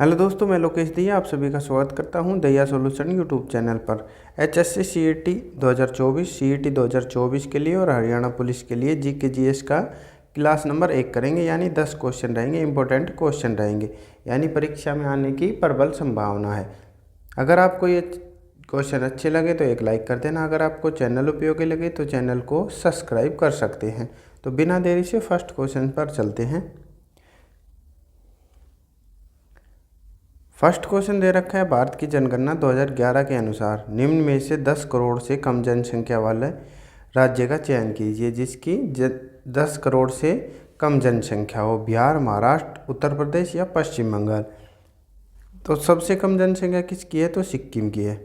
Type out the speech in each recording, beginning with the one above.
Hello दोस्तों, मैं लोकेश दैया आप सभी का स्वागत करता हूं दैया सॉल्यूशन यूट्यूब चैनल पर। एचएससी सीईटी 2024 सीईटी 2024 के लिए और हरियाणा पुलिस के लिए जीके जीएस का क्लास नंबर 1 करेंगे, यानी 10 क्वेश्चन रहेंगे, इंपॉर्टेंट क्वेश्चन रहेंगे, यानी परीक्षा में आने की प्रबल संभावना है। अगर आपको ये क्वेश्चन अच्छे लगे तो एक लाइक कर देना। अगर आपको चैनल उपयोगी लगे तो चैनल को सब्सक्राइब कर सकते हैं। तो बिना देरी से फर्स्ट क्वेश्चन पर चलते हैं। फर्स्ट क्वेश्चन दे रखा है, भारत की जनगणना 2011 के अनुसार निम्न में से 10 करोड़ से कम जनसंख्या वाले राज्य का चयन कीजिए जिसकी 10 करोड़ से कम जनसंख्या हो। बिहार, महाराष्ट्र, उत्तर प्रदेश या पश्चिम बंगाल। तो सबसे कम जनसंख्या किसकी है? तो सिक्किम की है।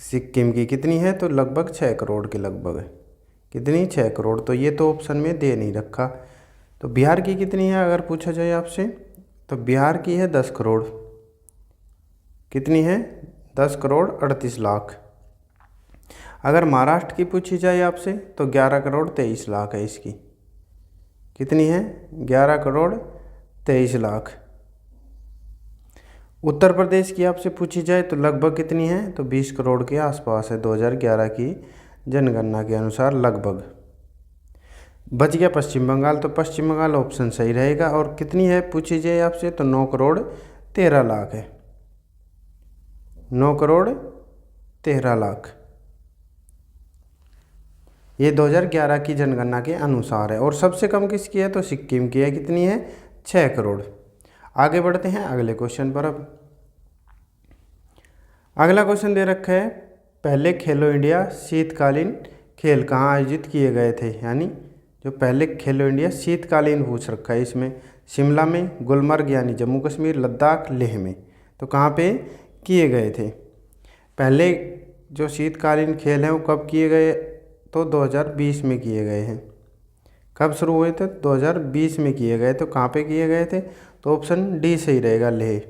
सिक्किम की कितनी है? तो लगभग 6 करोड़ के लगभग है। कितनी? 6 करोड़। तो ये तो ऑप्शन में दे नहीं रखा। तो बिहार की कितनी है अगर पूछा जाए आपसे? तो बिहार की है 10 करोड़। कितनी है? 10 करोड़ 38 लाख। अगर महाराष्ट्र की पूछी जाए आपसे तो 11 करोड़ 23 लाख है इसकी। कितनी है? 11 करोड़ 23 लाख। उत्तर प्रदेश की आपसे पूछी जाए तो लगभग कितनी है? तो 20 करोड़ के आसपास है 2011 की जनगणना के अनुसार लगभग। बच गया पश्चिम बंगाल। तो पश्चिम बंगाल ऑप्शन सही रहेगा। और कितनी है पूछी जाए आपसे? तो 9 करोड़ 13 लाख है। 9 करोड़ 13 लाख। ये 2011 की जनगणना के अनुसार है। और सबसे कम किसकी है? तो सिक्किम की है। कितनी है? 6 करोड़। आगे बढ़ते हैं अगले क्वेश्चन पर। अब अगला क्वेश्चन दे रखा है, पहले खेलो इंडिया शीतकालीन खेल कहाँ आयोजित किए गए थे? यानी जो पहले खेलो इंडिया शीतकालीन पूछ रखा है इसमें। शिमला में, गुलमर्ग यानी जम्मू कश्मीर, लद्दाख, लेह में। तो कहाँ पे किए गए थे? पहले जो शीतकालीन खेल हैं वो कब किए गए? तो 2020 में किए गए हैं। कब शुरू हुए थे? 2020 में किए गए। तो कहाँ पे किए गए थे? तो ऑप्शन डी सही रहेगा, लेह।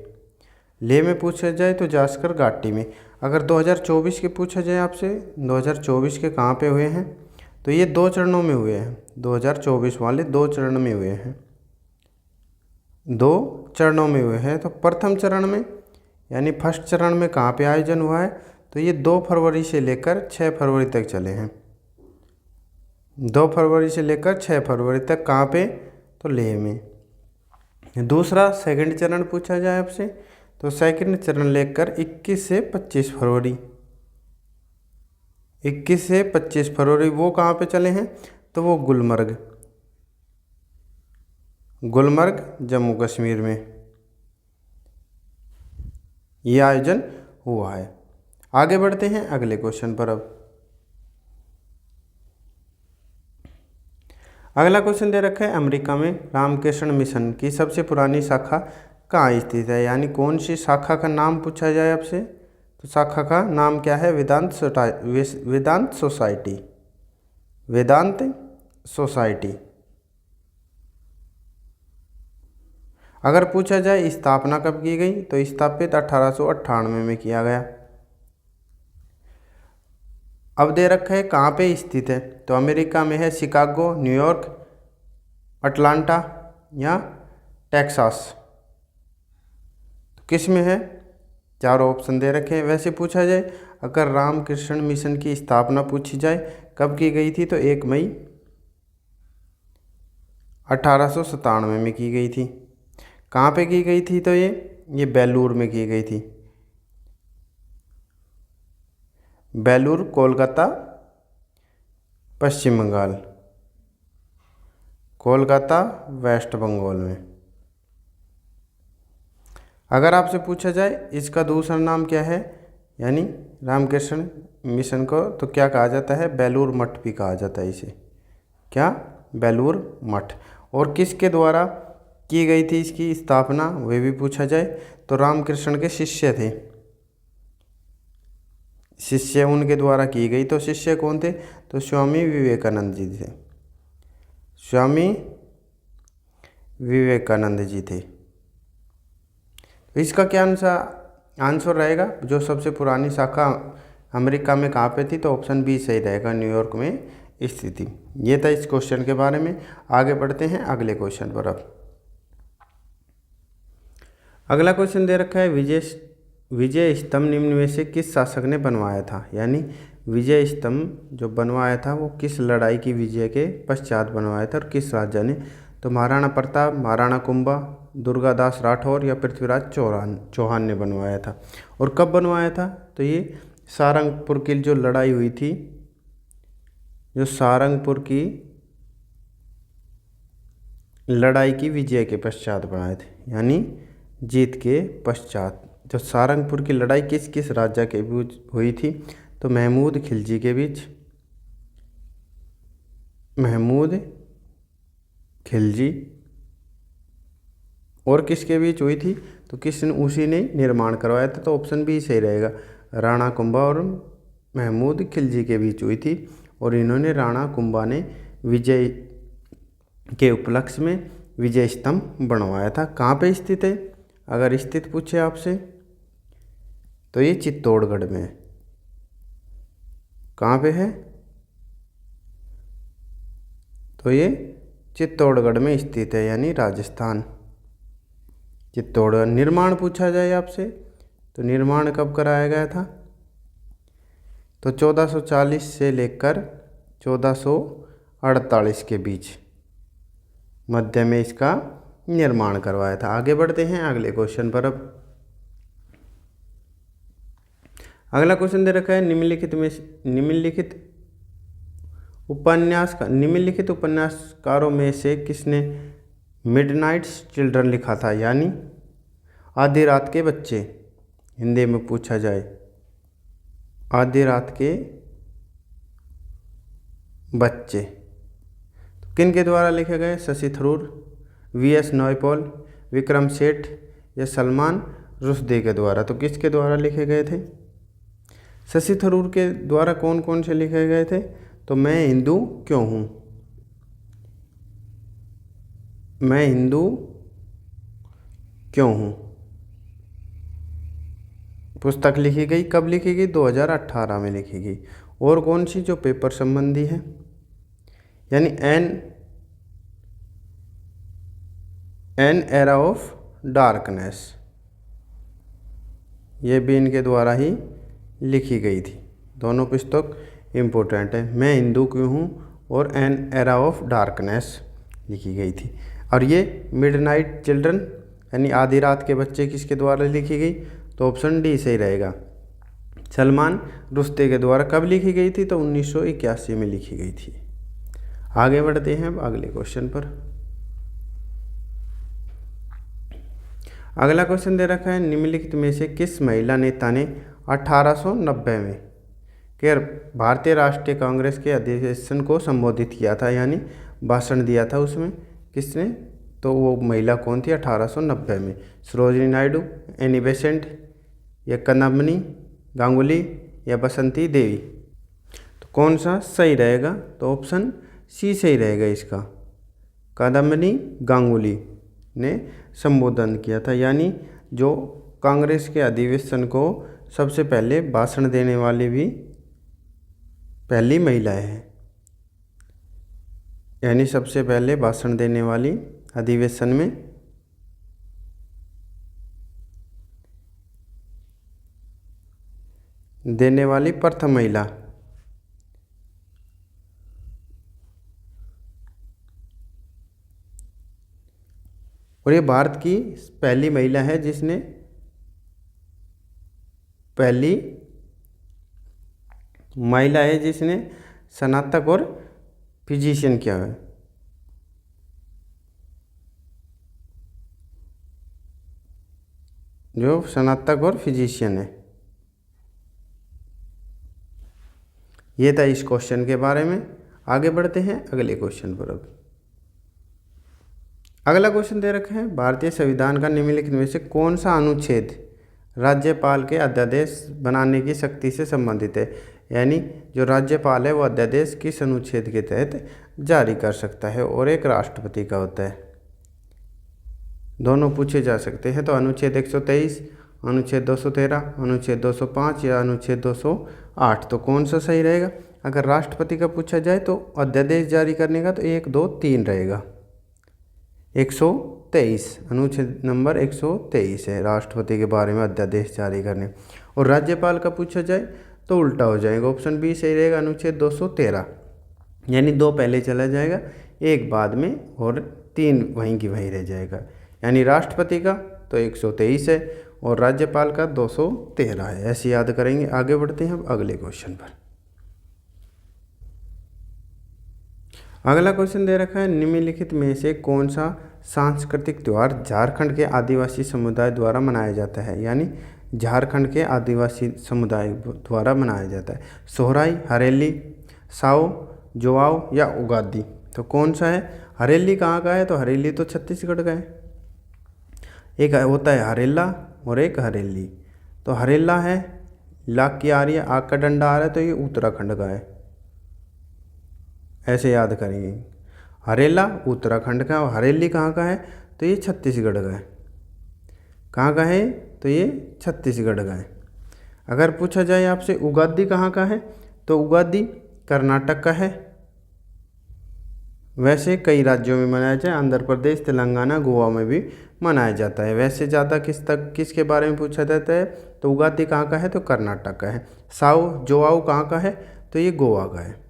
लेह में पूछा जाए तो जास्कर घाटी में। अगर 2024 के पूछा जाए आपसे, 2024 के कहाँ पे हुए हैं? तो ये 2 चरणों में हुए हैं। 2024 वाले 2 चरण में हुए हैं। 2 चरणों में हुए हैं। तो प्रथम चरण में यानी फर्स्ट चरण में कहाँ पे आयोजन हुआ है? तो ये 2 फरवरी से लेकर 6 फरवरी तक चले हैं। 2 फरवरी से लेकर 6 फरवरी तक कहाँ पे? तो लेह में। दूसरा सेकंड चरण पूछा जाए आपसे तो सेकंड चरण लेकर 21 से 25 फरवरी। 21 से 25 फरवरी वो कहाँ पे चले हैं? तो वो गुलमर्ग जम्मू कश्मीर में ये आयोजन हुआ है। आगे बढ़ते हैं अगले क्वेश्चन पर। अब अगला क्वेश्चन दे रखा है, अमेरिका में रामकृष्ण मिशन की सबसे पुरानी शाखा कहाँ स्थित है? यानी कौन सी शाखा का नाम पूछा जाए आपसे तो शाखा का नाम क्या है? वेदांत सोसाइटी। वेदांत सोसाइटी। अगर पूछा जाए स्थापना कब की गई तो स्थापित 1898 में किया गया। अब दे रखा है कहाँ पे स्थित है? तो अमेरिका में है शिकागो, न्यूयॉर्क, अटलांटा या टेक्सास। तो किस में है? 4 ऑप्शन दे रखे हैं। वैसे पूछा जाए अगर रामकृष्ण मिशन की स्थापना पूछी जाए कब की गई थी तो 1 मई 1897 में की गई थी। कहाँ पे की गई थी? तो ये बेलूर में की गई थी। बेलूर, कोलकाता, पश्चिम बंगाल। कोलकाता वेस्ट बंगाल में। अगर आपसे पूछा जाए इसका दूसरा नाम क्या है यानी रामकृष्ण मिशन को, तो क्या कहा जाता है? बेलूर मठ भी कहा जाता है इसे। क्या? बेलूर मठ। और किसके द्वारा की गई थी इसकी स्थापना वे भी पूछा जाए तो रामकृष्ण के शिष्य थे। शिष्य उनके द्वारा की गई। तो शिष्य कौन थे? तो स्वामी विवेकानंद जी थे। स्वामी विवेकानंद जी थे। इसका क्या आंसर रहेगा? जो सबसे पुरानी शाखा अमेरिका में कहाँ पे थी? तो ऑप्शन बी सही रहेगा, न्यूयॉर्क में स्थिति। ये था इस क्वेश्चन के बारे में। आगे बढ़ते हैं अगले क्वेश्चन पर। अब अगला क्वेश्चन दे रखा है विजय स्तंभ निम्न में से किस शासक ने बनवाया था, यानी विजय स्तंभ जो बनवाया था वो किस लड़ाई की विजय के पश्चात बनवाया था और किस राजा ने। तो महाराणा प्रताप, महाराणा कुंभा, दुर्गादास राठौर या पृथ्वीराज चौहान ने बनवाया था। और कब बनवाया था, तो ये सारंगपुर की जो लड़ाई हुई थी, जो सारंगपुर की लड़ाई की विजय के पश्चात बनाए थे, यानी जीत के पश्चात। जो सारंगपुर की लड़ाई किस किस राजा के बीच हुई थी, तो महमूद खिलजी के बीच, महमूद खिलजी और किसके बीच हुई थी, तो उसी ने निर्माण करवाया था। तो ऑप्शन बी सही रहेगा, राणा कुंभा और महमूद खिलजी के बीच हुई थी। और इन्होंने राणा कुंभा ने विजय के उपलक्ष्य में विजय स्तंभ बनवाया था। कहाँ पे स्थित है, अगर स्थित पूछे आपसे तो ये चित्तौड़गढ़ में है। कहाँ पे है, तो ये चित्तौड़गढ़ में स्थित है, यानी राजस्थान, चित्तौड़गढ़। निर्माण पूछा जाए आपसे तो निर्माण कब कराया गया था, तो 1440 से लेकर 1448 के बीच मध्य में इसका निर्माण करवाया था। आगे बढ़ते हैं अगले क्वेश्चन पर। अब अगला क्वेश्चन दे रखा है निम्नलिखित उपन्यासकारों में से किसने मिडनाइट चिल्ड्रन लिखा था, यानी आधी रात के बच्चे। हिंदी में पूछा जाए, आधी रात के बच्चे किन के द्वारा लिखे गए, शशि थरूर, वी.एस. नौयपॉल, विक्रम सेठ या सलमान रुश्दी के द्वारा। तो किसके द्वारा लिखे गए थे, शशि थरूर के द्वारा कौन कौन से लिखे गए थे, तो मैं हिंदू क्यों हूँ, मैं हिंदू क्यों हूँ पुस्तक लिखी गई। कब लिखी गई, 2018 में लिखी गई। और कौन सी, जो पेपर संबंधी है, यानी एन एरा ऑफ डार्कनेस, ये भी इनके द्वारा ही लिखी गई थी। दोनों पुस्तक इम्पोर्टेंट है, मैं हिंदू क्यों हूँ और एन एरा ऑफ डार्कनेस लिखी गई थी। और ये मिडनाइट चिल्ड्रन यानी आधी रात के बच्चे किसके द्वारा लिखी गई, तो ऑप्शन डी सही रहेगा, सलमान रुश्दी के द्वारा। कब लिखी गई थी, तो 1981 में लिखी गई थी। आगे बढ़ते हैं अब अगले क्वेश्चन पर। अगला क्वेश्चन दे रखा है, निम्नलिखित में से किस महिला नेता ने 1890 में भारतीय राष्ट्रीय कांग्रेस के अधिवेशन को संबोधित किया था, यानी भाषण दिया था उसमें, किसने, तो वो महिला कौन थी 1890 में, सरोजिनी नायडू, एनी बेसेंट या कदम्बनी गांगुली या बसंती देवी। तो कौन सा सही रहेगा, तो ऑप्शन सी सही रहेगा इसका, कदम्बनी गांगुली ने संबोधन किया था, यानी जो कांग्रेस के अधिवेशन को सबसे पहले भाषण देने वाली भी पहली महिला है, यानी सबसे पहले भाषण देने वाली अधिवेशन में देने वाली प्रथम महिला। और ये भारत की पहली महिला है जिसने स्नातक और फिजिशियन किया है। जो स्नातक और फिजिशियन है। ये था इस क्वेश्चन के बारे में। आगे बढ़ते हैं अगले क्वेश्चन पर। अब अगला क्वेश्चन दे रखा है, भारतीय संविधान का निम्नलिखित में से कौन सा अनुच्छेद राज्यपाल के अध्यादेश बनाने की शक्ति से संबंधित है, यानी जो राज्यपाल है वो अध्यादेश किस अनुच्छेद के तहत जारी कर सकता है और एक राष्ट्रपति का होता है। दोनों पूछे जा सकते हैं। तो अनुच्छेद 123, अनुच्छेद 213, अनुच्छेद 205 या अनुच्छेद 208। तो कौन सा सही रहेगा, अगर राष्ट्रपति का पूछा जाए तो अध्यादेश जारी करने का तो 1, 2, 3 रहेगा, 123, अनुच्छेद नंबर 123 है राष्ट्रपति के बारे में अध्यादेश जारी करने। और राज्यपाल का पूछा जाए तो उल्टा हो जाएगा, ऑप्शन बी सही रहेगा, अनुच्छेद 213, यानी 2 पहले चला जाएगा, 1 बाद में और 3 वहीं की वहीं रह जाएगा। यानी राष्ट्रपति का तो 123 है और राज्यपाल का 213 है। ऐसे याद करेंगे। आगे बढ़ते हैं अब अगले क्वेश्चन पर। अगला क्वेश्चन दे रखा है, निम्नलिखित में से कौन सा सांस्कृतिक त्यौहार झारखंड के आदिवासी समुदाय द्वारा मनाया जाता है? यानी झारखंड के आदिवासी समुदाय द्वारा मनाया जाता है। सोहराई, हरेली, साओ, जोआओ या उगादी। तो कौन सा है? हरेली कहाँ का है? तो हरेली तो छत्तीसगढ़ का है। एक होता है हरेला और एक हरेली। तो हरेला है, लाख की आ रही है, आग का डंडा आ रहा है, तो ये उत्तराखंड का है। ऐसे याद करेंगे। हरेला उत्तराखंड का और हरेली कहाँ का है? तो ये छत्तीसगढ़ का है। कहाँ का है? तो ये छत्तीसगढ़ का है। अगर पूछा जाए आपसे उगादी कहाँ का है? तो उगादी कर्नाटक का है। वैसे कई राज्यों में मनाया जाए, आंध्र प्रदेश, तेलंगाना, गोवा में भी मनाया जाता है। वैसे ज़्यादा किसके बारे में पूछा जाता है? तो उगादी कहाँ का है? तो कर्नाटक का है। साओ जोआओ कहाँ का है? तो ये गोवा का है।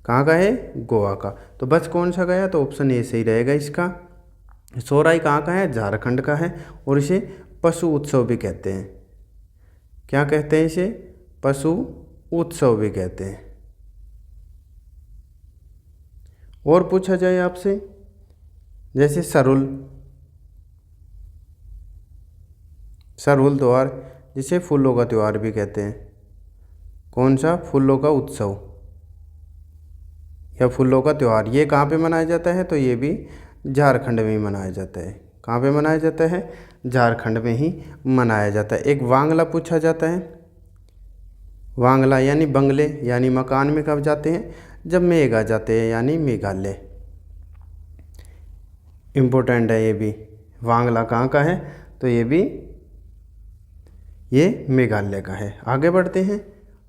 कहाँ का है? गोवा का। तो बस कौन सा गया? तो ऑप्शन ए सही रहेगा इसका। सोहराई कहाँ का है? झारखंड का है और इसे पशु उत्सव भी कहते हैं। क्या कहते हैं इसे? पशु उत्सव भी कहते हैं। और पूछा जाए आपसे जैसे सरुल त्योहार, जिसे फूलों का त्यौहार भी कहते हैं। कौन सा? फूलों का उत्सव या फूलों का त्यौहार। ये कहाँ पे मनाया जाता है? तो ये भी झारखंड में ही मनाया जाता है। कहाँ पे मनाया जाता है? झारखंड में ही मनाया जाता है। एक वांगला पूछा जाता है। वांगला यानी बंगले यानी मकान में कब जाते हैं? जब मेघ आ जाते हैं, यानी मेघालय। इम्पोर्टेंट है ये भी। वांगला कहाँ का है? तो ये मेघालय का है। आगे बढ़ते हैं।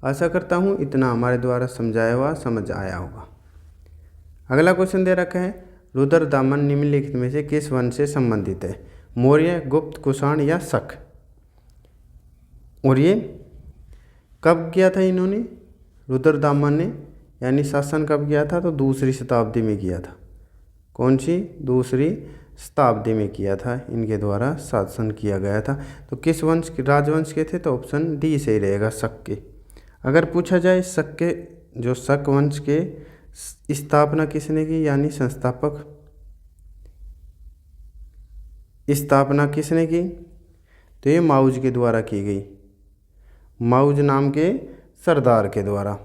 आशा करता हूँ इतना हमारे द्वारा समझाया हुआ समझ आया होगा। अगला क्वेश्चन दे रखा है, रुद्रदामन निम्नलिखित में से किस वंश से संबंधित है? मौर्य, गुप्त, कुषाण या शक। और ये कब किया था इन्होंने? रुद्रदामन ने यानी शासन कब किया था? तो 2री शताब्दी में किया था। कौन सी? 2री शताब्दी में किया था, इनके द्वारा शासन किया गया था। तो किस वंश के, राजवंश के थे? तो ऑप्शन डी सही रहेगा, शक के। अगर पूछा जाए शक के, जो शक वंश के स्थापना किसने की, यानी संस्थापक स्थापना किसने की? तो ये माउज के द्वारा की गई। माउज नाम के सरदार के द्वारा,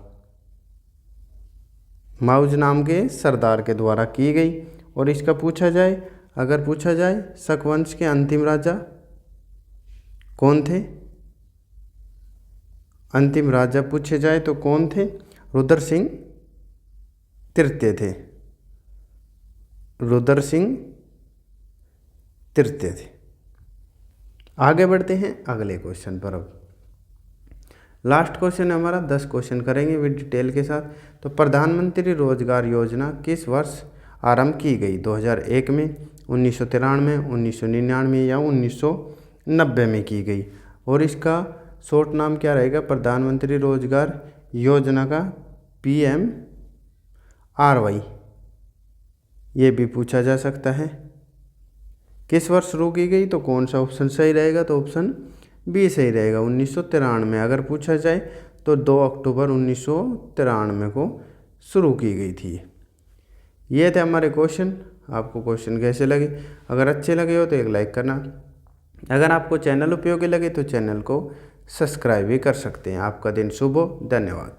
माउज नाम के सरदार के द्वारा की गई। और इसका पूछा जाए, अगर पूछा जाए शक वंश के अंतिम राजा कौन थे? अंतिम राजा पूछे जाए तो कौन थे? रुद्र सिंह तृतीय थे। रुद्र सिंह तृतीय थे। आगे बढ़ते हैं अगले क्वेश्चन पर। अब लास्ट क्वेश्चन है हमारा, 10 क्वेश्चन करेंगे विद डिटेल के साथ। तो प्रधानमंत्री रोजगार योजना किस वर्ष आरंभ की गई? 2001 में, 1993, 1999 या 1990 में की गई। और इसका शॉर्ट नाम क्या रहेगा? प्रधानमंत्री रोजगार योजना का PMRY। ये भी पूछा जा सकता है। किस वर्ष शुरू की गई? तो कौन सा ऑप्शन सही रहेगा? तो ऑप्शन बी सही रहेगा, 1993। अगर पूछा जाए तो 2 अक्टूबर 1993 को शुरू की गई थी। ये थे हमारे क्वेश्चन। आपको क्वेश्चन कैसे लगे? अगर अच्छे लगे हो तो एक लाइक करना। अगर आपको चैनल उपयोगी लगे तो चैनल को सब्सक्राइब भी कर सकते हैं। आपका दिन शुभ हो। धन्यवाद।